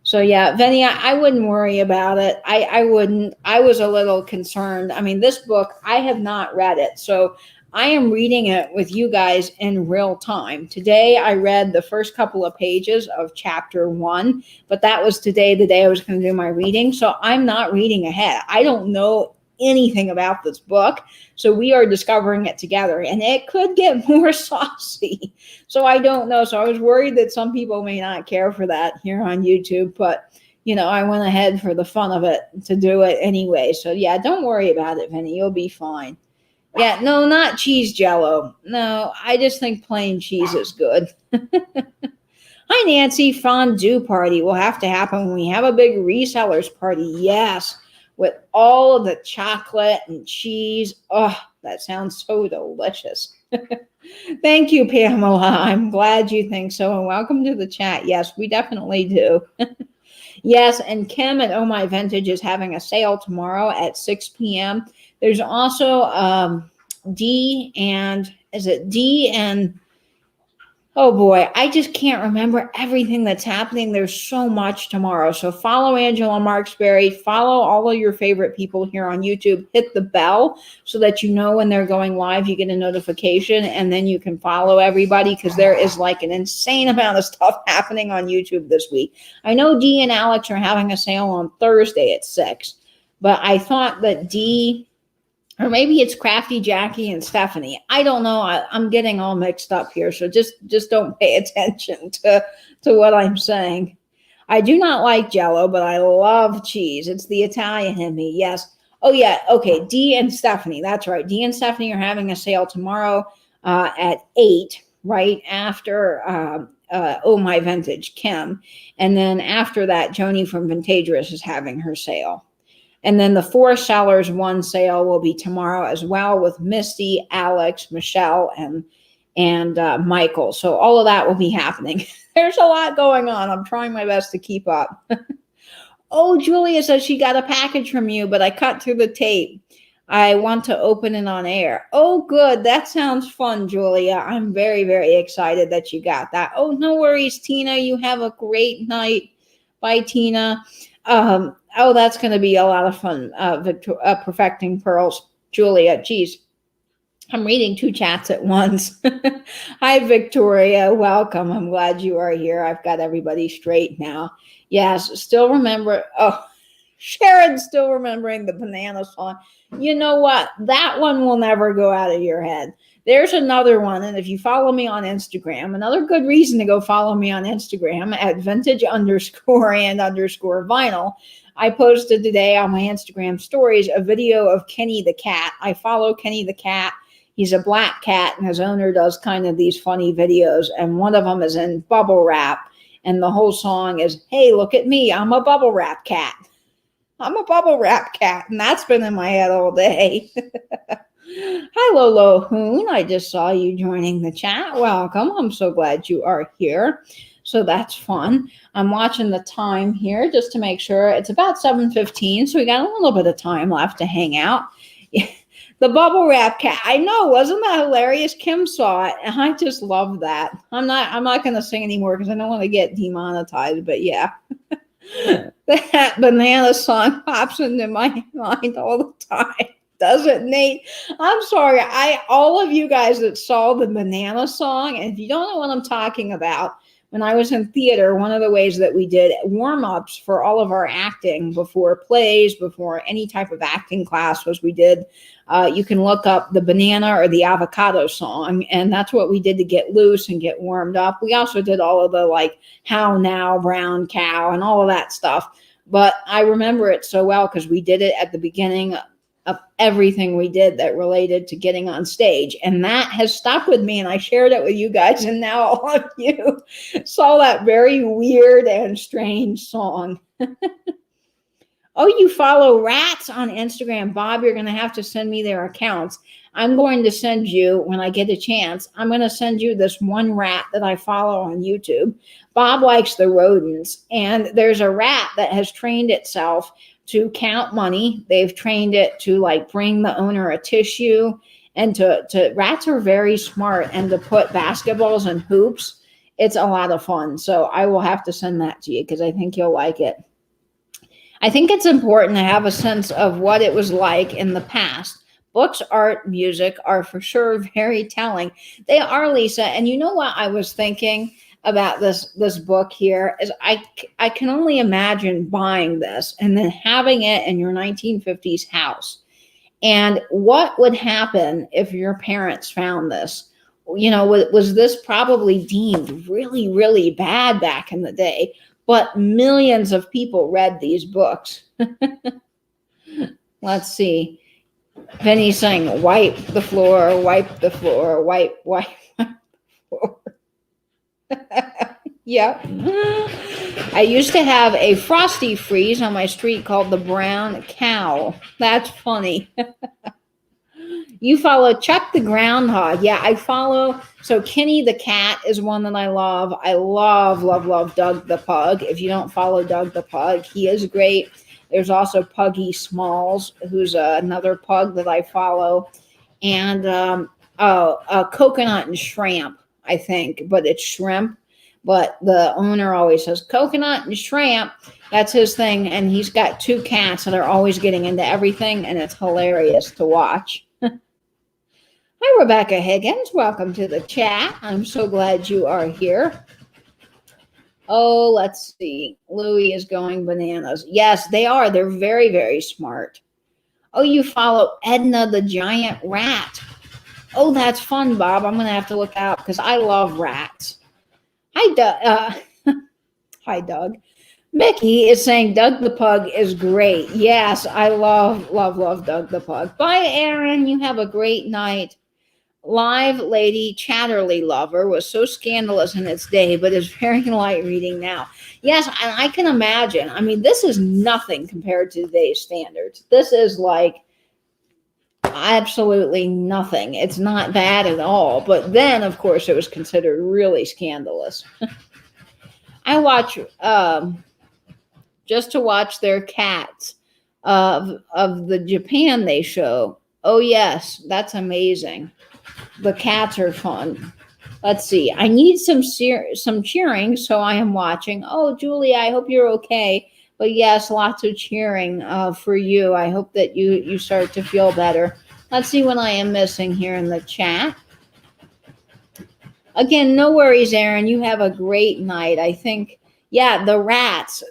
So yeah, Vinny, I wouldn't worry about it. I wouldn't. I was a little concerned. I mean, this book, I have not read it, so I am reading it with you guys in real time. Today, I read the first couple of pages of chapter 1, but that was today, the day I was going to do my reading. So I'm not reading ahead. I don't know anything about this book. So we are discovering it together, and it could get more saucy. So I don't know. So I was worried that some people may not care for that here on YouTube, but I went ahead for the fun of it to do it anyway. So yeah, don't worry about it, Vinny. You'll be fine. Yeah, no, not cheese Jello. No, I just think plain cheese is good. Hi, Nancy. Fondue party will have to happen when we have a big resellers party. Yes, with all of the chocolate and cheese. Oh, that sounds so delicious. Thank you, Pamela. I'm glad you think so. And welcome to the chat. Yes, we definitely do. Yes, and Kim at Oh My Vintage is having a sale tomorrow at 6 p.m. There's also D and oh boy, I just can't remember everything that's happening. There's so much tomorrow. So follow Angela Marksberry, follow all of your favorite people here on YouTube, hit the bell so that you know when they're going live, you get a notification, and then you can follow everybody, because there is like an insane amount of stuff happening on YouTube this week. I know Dee and Alex are having a sale on Thursday at 6, but I thought that Dee, or maybe it's Crafty Jackie and Stephanie. I don't know. I'm getting all mixed up here. So just don't pay attention to what I'm saying. I do not like Jello, but I love cheese. It's the Italian in me. Yes. Oh, yeah. Okay. Dee and Stephanie. That's right. Dee and Stephanie are having a sale tomorrow at 8, right after Oh My Vintage, Kim. And then after that, Joni from Vintagerous is having her sale. And then the 4 Sellers 1 sale will be tomorrow as well, with Misty, Alex, Michelle, and Michael. So all of that will be happening. There's a lot going on. I'm trying my best to keep up. Oh, Julia says she got a package from you, but I cut through the tape. I want to open it on air. Oh, good. That sounds fun, Julia. I'm very, very excited that you got that. Oh, no worries, Tina. You have a great night. Bye, Tina. Oh, that's going to be a lot of fun, perfecting pearls, Julia. Geez. I'm reading two chats at once. Hi, Victoria. Welcome. I'm glad you are here. I've got everybody straight now. Yes, still remember. Oh, Sharon's still remembering the banana song. You know what? That one will never go out of your head. There's another one. And if you follow me on Instagram, another good reason to go follow me on Instagram at vintage_and_vinyl. I posted today on my Instagram stories a video of Kenny the cat. I follow Kenny the cat. He's a black cat, and his owner does kind of these funny videos. And one of them is in bubble wrap. And the whole song is, hey, look at me. I'm a bubble wrap cat. I'm a bubble wrap cat. And that's been in my head all day. Hi, Lolo Hoon. I just saw you joining the chat. Welcome. I'm so glad you are here. So that's fun. I'm watching the time here just to make sure. It's about 7:15, so we got a little bit of time left to hang out. The bubble wrap cat. I know, wasn't that hilarious? Kim saw it, and I just love that. I'm not going to sing anymore because I don't want to get demonetized. But yeah, that banana song pops into my mind all the time. Does it, Nate? I'm sorry. All of you guys that saw the banana song, and if you don't know what I'm talking about, when I was in theater, one of the ways that we did warm-ups for all of our acting before plays, before any type of acting class was we did, you can look up the banana or the avocado song, and that's what we did to get loose and get warmed up. We also did all of the like, how now, brown cow, and all of that stuff. But I remember it so well because we did it at the beginning of everything we did that related to getting on stage. And that has stuck with me. And I shared it with you guys. And now all of you saw that very weird and strange song. Oh, you follow rats on Instagram. Bob, you're going to have to send me their accounts. I'm going to send you, when I get a chance, I'm going to send you this one rat that I follow on YouTube. Bob likes the rodents. And there's a rat that has trained itself to count money. They've trained it to like bring the owner a tissue, and to rats are very smart, and to put basketballs and hoops. It's a lot of fun. So I will have to send that to you because I think you'll like it. I think it's important to have a sense of what it was like in the past. Books, art, music are for sure very telling. They are, Lisa. And you know what I was thinking about this book here is I can only imagine buying this and then having it in your 1950s house. And what would happen if your parents found this? You know, was this probably deemed really, really bad back in the day? But millions of people read these books. Let's see. Penny saying, wipe the floor, wipe the floor, wipe the floor. Yep. I used to have a Frosty Freeze on my street called the Brown Cow. That's funny. You follow Chuck the Groundhog. Yeah, I follow. So Kenny the cat is one that I love. I love, love, love Doug the Pug. If you don't follow Doug the Pug, he is great. There's also Puggy Smalls, who's another pug that I follow. And Coconut and Shrimp, I think, but it's shrimp. But the owner always says Coconut and Shrimp. That's his thing. And he's got two cats that are always getting into everything. And it's hilarious to watch. Hi, Rebecca Higgins. Welcome to the chat. I'm so glad you are here. Oh, let's see. Louie is going bananas. Yes, they are. They're very, very smart. Oh, you follow Edna the Giant Rat. Oh, that's fun, Bob. I'm going to have to look out because I love rats. Hi, Doug. Hi, Doug. Mickey is saying Doug the Pug is great. Yes, I love, love, love Doug the Pug. Bye, Aaron. You have a great night. Live Lady Chatterley Lover was so scandalous in its day, but is very light reading now. Yes, and I can imagine. I mean, this is nothing compared to today's standards. This is like absolutely nothing. It's not bad at all. But then, of course, it was considered really scandalous. I watch just to watch their cats of the Japan they show. Oh, yes, that's amazing. The cats are fun. Let's see. I need some cheering, so I am watching. Oh, Julie, I hope you're okay. But yes, lots of cheering for you. I hope that you start to feel better. Let's see what I am missing here in the chat. Again, no worries, Aaron. You have a great night. I think, yeah, the rats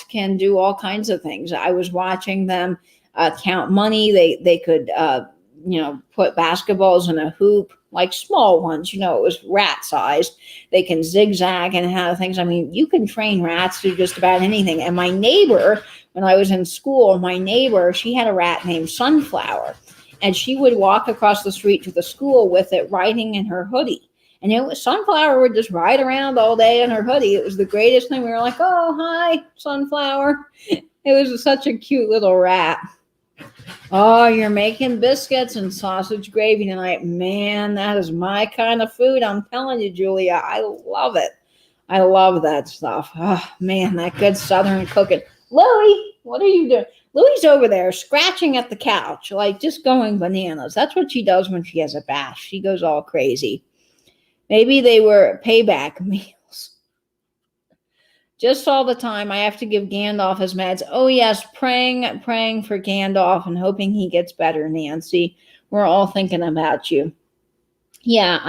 can do all kinds of things. I was watching them count money. They could, put basketballs in a hoop, like small ones. It was rat sized. They can zigzag and have things. I mean, you can train rats to just about anything. And my neighbor, when I was in school, she had a rat named Sunflower, and she would walk across the street to the school with it riding in her hoodie. And Sunflower would just ride around all day in her hoodie. It was the greatest thing. We were like, oh, hi, Sunflower. It was such a cute little rat. Oh, you're making biscuits and sausage gravy tonight. Man, that is my kind of food. I'm telling you, Julia, I love it. I love that stuff. Oh, man, that good Southern cooking. Louie, what are you doing? Louie's over there scratching at the couch, like just going bananas. That's what she does when she has a bath. She goes all crazy. Maybe they were payback meals. Just all the time, I have to give Gandalf his meds. Oh, yes, praying for Gandalf and hoping he gets better, Nancy. We're all thinking about you. Yeah,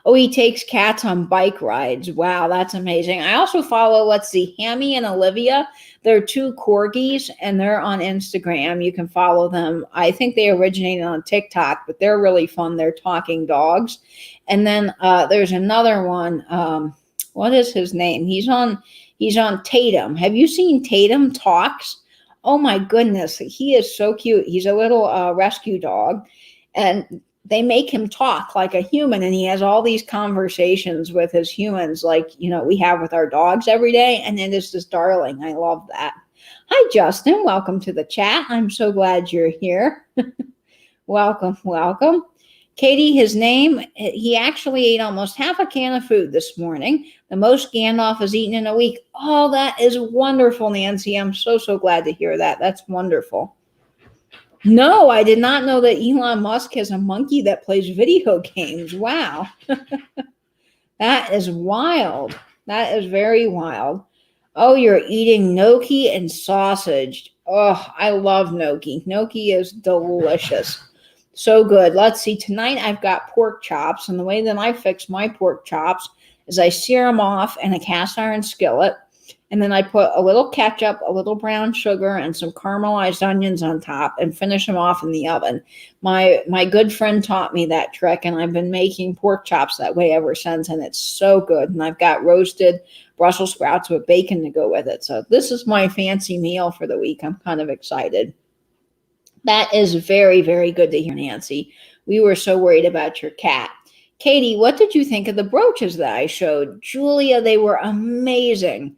he takes cats on bike rides. Wow, that's amazing. I also follow, Hammy and Olivia. They're two corgis, and they're on Instagram. You can follow them. I think they originated on TikTok, but they're really fun. They're talking dogs. And then there's another one. What is his name? He's on Tatum. Have you seen Tatum Talks? Oh my goodness, he is so cute. He's a little rescue dog, and they make him talk like a human, and he has all these conversations with his humans like, we have with our dogs every day, and it is just darling. I love that. Hi, Justin. Welcome to the chat. I'm so glad you're here. Welcome. Katie, his name, he actually ate almost half a can of food this morning, the most Gandalf has eaten in a week. Oh, that is wonderful, Nancy. I'm so glad to hear that. That's wonderful. No, I did not know that Elon Musk has a monkey that plays video games. Wow. That is wild. That is very wild. Oh, you're eating gnocchi and sausage. Oh, I love gnocchi. Gnocchi is delicious. So good. Let's see. Tonight I've got pork chops, and the way that I fix my pork chops is I sear them off in a cast iron skillet, and then I put a little ketchup, a little brown sugar, and some caramelized onions on top, and finish them off in the oven. My good friend taught me that trick, and I've been making pork chops that way ever since, and it's so good. And I've got roasted Brussels sprouts with bacon to go with it. So this is my fancy meal for the week. I'm kind of excited. That is very, very good to hear, Nancy. We were so worried about your cat. Katie, what did you think of the brooches that I showed? Julia, they were amazing.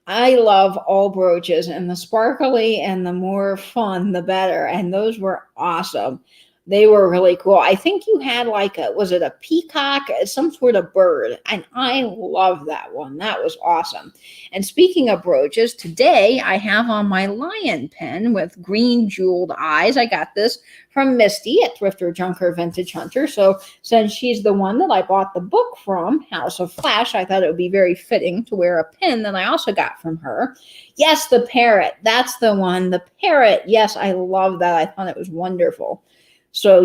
I love all brooches, and the sparkly and the more fun, the better. And those were awesome. They were really cool. I think you had was it a peacock, some sort of bird? And I love that one. That was awesome. And speaking of brooches, today I have on my lion pin with green jeweled eyes. I got this from Misty at Thrifter, Junker, Vintage Hunter. So since she's the one that I bought the book from, House of Flash, I thought it would be very fitting to wear a pin that I also got from her. Yes, the parrot. That's the one. The parrot. Yes, I love that. I thought it was wonderful. So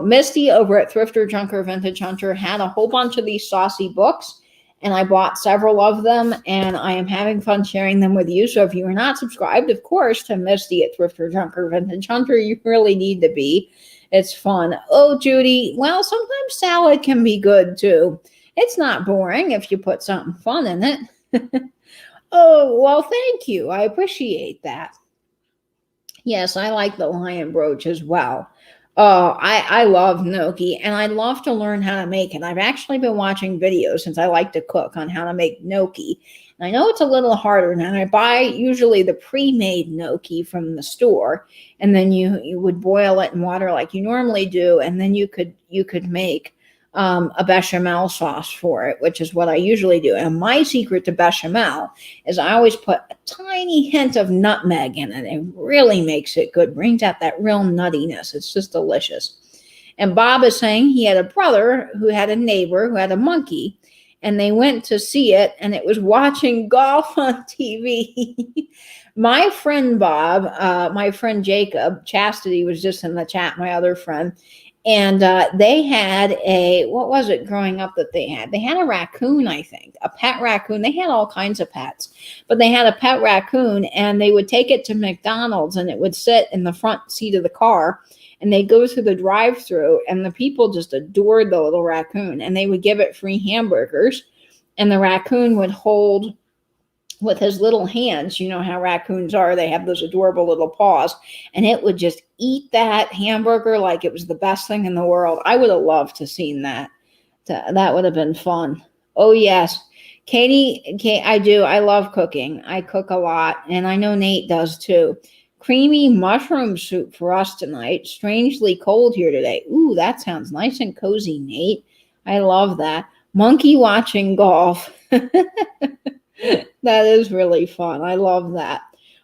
Misty over at Thrifter, Junker, Vintage Hunter had a whole bunch of these SAUCY books, and I bought several of them, and I am having fun sharing them with you. So if you are not subscribed, of course, to Misty at Thrifter, Junker, Vintage Hunter, you really need to be. It's fun. Oh, Judy, well, sometimes salad can be good too. It's not boring if you put something fun in it. Oh, well, thank you. I appreciate that. Yes, I like the lion brooch as well. Oh, I love gnocchi, and I'd love to learn how to make it. I've actually been watching videos since I like to cook on how to make gnocchi. And I know it's a little harder, and I buy usually the pre-made gnocchi from the store, and then you would boil it in water like you normally do, and then you could make a bechamel sauce for it, which is what I usually do. And my secret to bechamel is I always put a tiny hint of nutmeg in it. It really makes it good, brings out that real nuttiness. It's just delicious. And Bob is saying he had a brother who had a neighbor who had a monkey, and they went to see it, and it was watching golf on TV. My friend Bob, my friend Jacob, Chastity was just in the chat, my other friend, and they had what was it growing up that they had? They had a raccoon, I think, a pet raccoon. They had all kinds of pets, but they had a pet raccoon, and they would take it to McDonald's, and it would sit in the front seat of the car, and they'd go through the drive-through, and the people just adored the little raccoon, and they would give it free hamburgers, and the raccoon would hold with his little hands, you know how raccoons are, they have those adorable little paws, and it would just eat that hamburger like it was the best thing in the world. I would have loved to seen that. That would have been fun. Oh yes, Katie, I do. I love cooking. I cook a lot, and I know Nate does too. Creamy mushroom soup for us tonight. Strangely cold here today. Ooh, that sounds nice and cozy, Nate. I love that. Monkey watching golf. That is really fun. I love that.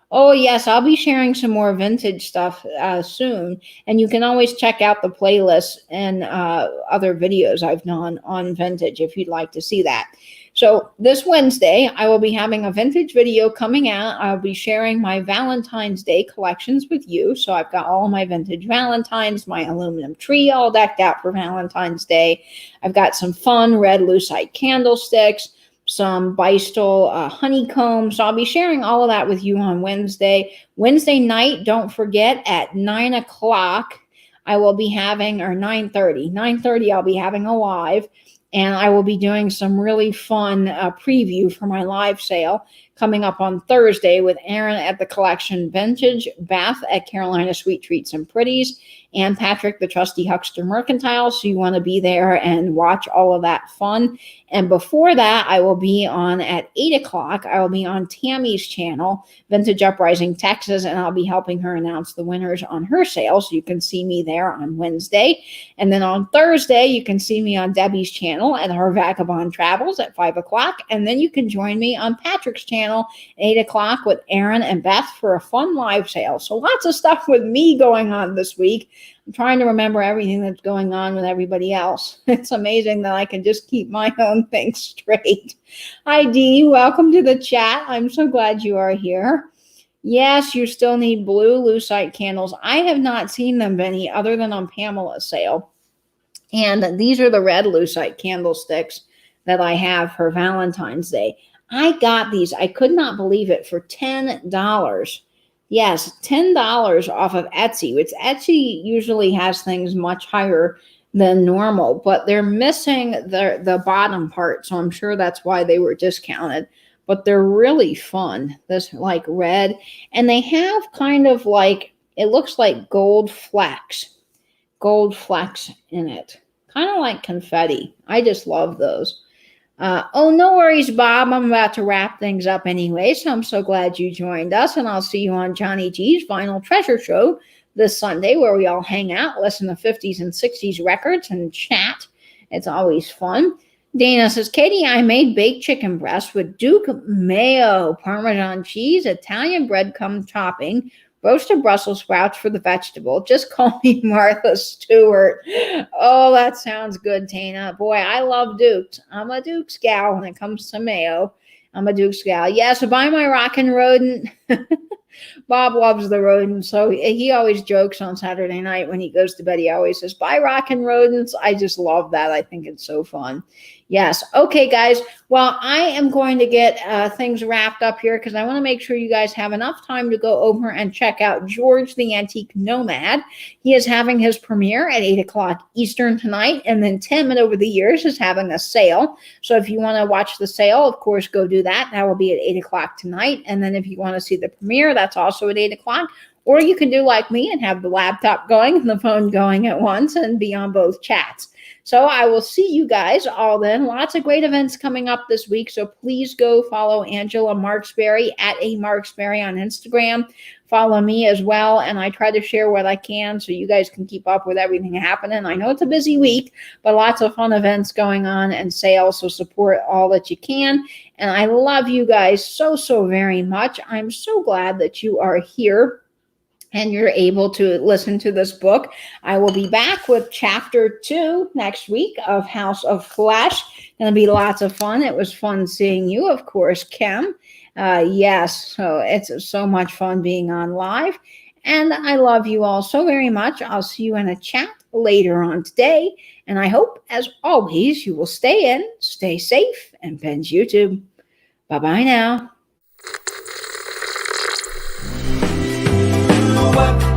Oh, yes, I'll be sharing some more vintage stuff soon. And you can always check out the playlist and other videos I've done on vintage if you'd like to see that. So this Wednesday, I will be having a vintage video coming out. I'll be sharing my Valentine's Day collections with you. So I've got all my vintage Valentines, my aluminum tree all decked out for Valentine's Day. I've got some fun red lucite candlesticks, some Beistel honeycomb. So I'll be sharing all of that with you on Wednesday. Wednesday night, don't forget, at 9 o'clock, I will be having, or 9:30. 9:30, I'll be having a live, and I will be doing some really fun preview for my live sale coming up on Thursday with Aaron at the Collection Vintage, Beth at Carolina Sweet Treats and Pretties, and Patrick, the Trusty Huckster Mercantile. So you want to be there and watch all of that fun. And before that, I will be on at 8 o'clock. I will be on Tammy's channel, Vintage Uprising Texas, and I'll be helping her announce the winners on her sale. So you can see me there on Wednesday. And then on Thursday, you can see me on Debbie's channel at her Vagabond Travels at 5 o'clock. And then you can join me on Patrick's channel at 8 o'clock with Aaron and Beth for a fun live sale. So lots of stuff with me going on this week. I'm trying to remember everything that's going on with everybody else. It's amazing that I can just keep my own things straight. Hi, Dee. Welcome to the chat. I'm so glad you are here. Yes, you still need blue lucite candles. I have not seen them, Benny, other than on Pamela's sale. And these are the red lucite candlesticks that I have for Valentine's Day. I got these. I could not believe it, for $10. Yes, $10 off of Etsy, which Etsy usually has things much higher than normal, but they're missing the bottom part, so I'm sure that's why they were discounted. But they're really fun, this like red, and they have kind of like, it looks like gold flecks in it, kind of like confetti. I just love those. Oh, no worries, Bob. I'm about to wrap things up anyway, so I'm so glad you joined us, and I'll see you on Johnny G's Vinyl Treasure Show this Sunday, where we all hang out, listen to 50s and 60s records, and chat. It's always fun. Dana says, Katie, I made baked chicken breast with Duke mayo, Parmesan cheese, Italian breadcrumb topping, roasted Brussels sprouts for the vegetable. Just call me Martha Stewart. Oh, that sounds good, Tana. Boy, I love Dukes. I'm a Dukes gal when it comes to mayo. I'm a Dukes gal. Yeah, so buy my rockin' rodent. Bob loves the rodents, so he always jokes on Saturday night when he goes to bed. He always says, buy rockin' rodents. I just love that. I think it's so fun. Yes. Okay, guys. Well, I am going to get things wrapped up here because I want to make sure you guys have enough time to go over and check out George the Antique Nomad. He is having his premiere at 8 o'clock Eastern tonight, and then Tim at Over the Years is having a sale. So if you want to watch the sale, of course, go do that. That will be at 8 o'clock tonight. And then if you want to see the premiere, that's also at 8 o'clock. Or you can do like me and have the laptop going and the phone going at once and be on both chats. So I will see you guys all then. Lots of great events coming up this week. So please go follow Angela Marksberry at A Marksberry on Instagram. Follow me as well. And I try to share what I can so you guys can keep up with everything happening. I know it's a busy week, but lots of fun events going on and sales. So support all that you can. And I love you guys so, so very much. I'm so glad that you are here. and you're able to listen to this book. I will be back with chapter 2 next week of House of Flesh. It'll be lots of fun. It was fun seeing you, of course, Kim. Yes, so it's so much fun being on live. And I love you all so very much. I'll see you in a chat later on today. And I hope, as always, you will stay in, stay safe, and binge YouTube. Bye-bye now. What?